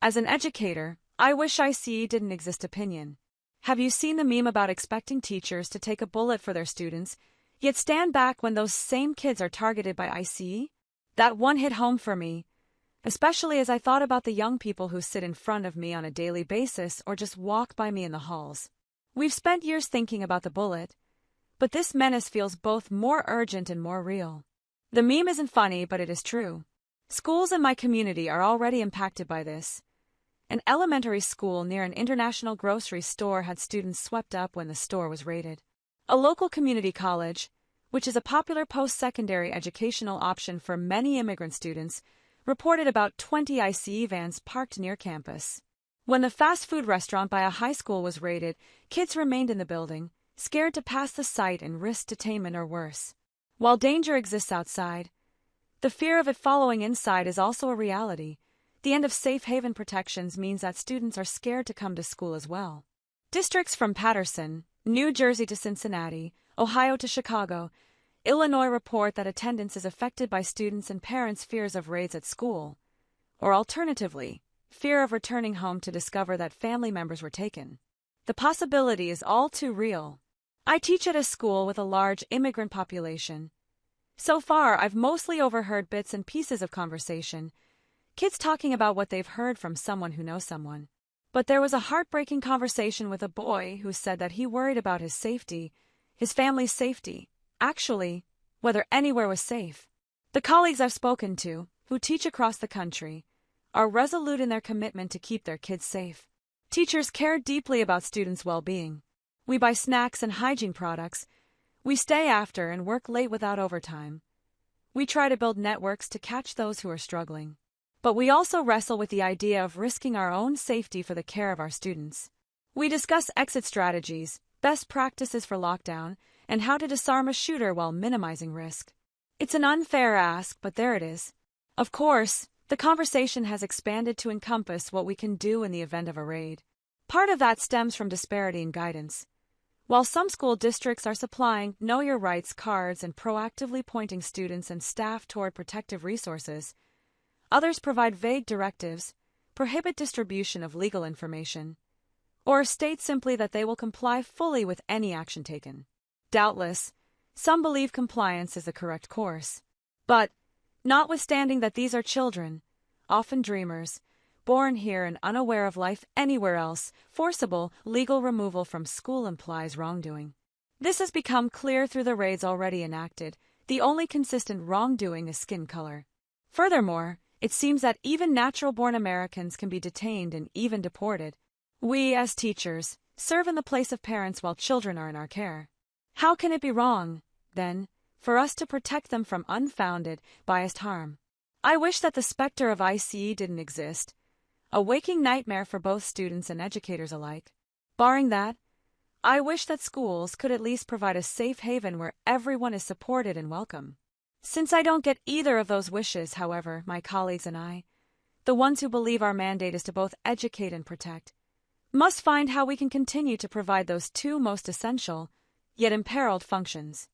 As an educator, I wish ICE didn't exist opinion. Have you seen the meme about expecting teachers to take a bullet for their students, yet stand back when those same kids are targeted by ICE? That one hit home for me, especially as I thought about the young people who sit in front of me on a daily basis or just walk by me in the halls. We've spent years thinking about the bullet, but this menace feels both more urgent and more real. The meme isn't funny, but it is true. Schools in my community are already impacted by this. An elementary school near an international grocery store had students swept up when the store was raided. A local community college, which is a popular post-secondary educational option for many immigrant students, reported about 20 ICE vans parked near campus. When the fast food restaurant by a high school was raided, kids remained in the building, scared to pass the site and risk detainment or worse. While danger exists outside, the fear of it following inside is also a reality. The end of safe haven protections means that students are scared to come to school as well. Districts from Paterson, New Jersey to Cincinnati, Ohio to Chicago, Illinois report that attendance is affected by students' and parents' fears of raids at school, or alternatively, fear of returning home to discover that family members were taken. The possibility is all too real. I teach at a school with a large immigrant population. So far, I've mostly overheard bits and pieces of conversation, kids talking about what they've heard from someone who knows someone. But there was a heartbreaking conversation with a boy who said that he worried about his safety, his family's safety, actually, whether anywhere was safe. The colleagues I've spoken to, who teach across the country, are resolute in their commitment to keep their kids safe. Teachers care deeply about students' well-being. We buy snacks and hygiene products. We stay after and work late without overtime. We try to build networks to catch those who are struggling. But we also wrestle with the idea of risking our own safety for the care of our students. We discuss exit strategies, best practices for lockdown, and how to disarm a shooter while minimizing risk. It's an unfair ask, but there it is. Of course, the conversation has expanded to encompass what we can do in the event of a raid. Part of that stems from disparity in guidance. While some school districts are supplying Know Your Rights cards and proactively pointing students and staff toward protective resources, others provide vague directives, prohibit distribution of legal information, or state simply that they will comply fully with any action taken. Doubtless, some believe compliance is the correct course. But, notwithstanding that these are children, often dreamers, born here and unaware of life anywhere else, forcible legal removal from school implies wrongdoing. This has become clear through the raids already enacted. The only consistent wrongdoing is skin color. Furthermore, it seems that even natural-born Americans can be detained and even deported. We, as teachers, serve in the place of parents while children are in our care. How can it be wrong, then, for us to protect them from unfounded, biased harm? I wish that the specter of ICE didn't exist, a waking nightmare for both students and educators alike. Barring that, I wish that schools could at least provide a safe haven where everyone is supported and welcome. Since I don't get either of those wishes, however, my colleagues and I, the ones who believe our mandate is to both educate and protect, must find how we can continue to provide those two most essential, yet imperiled functions.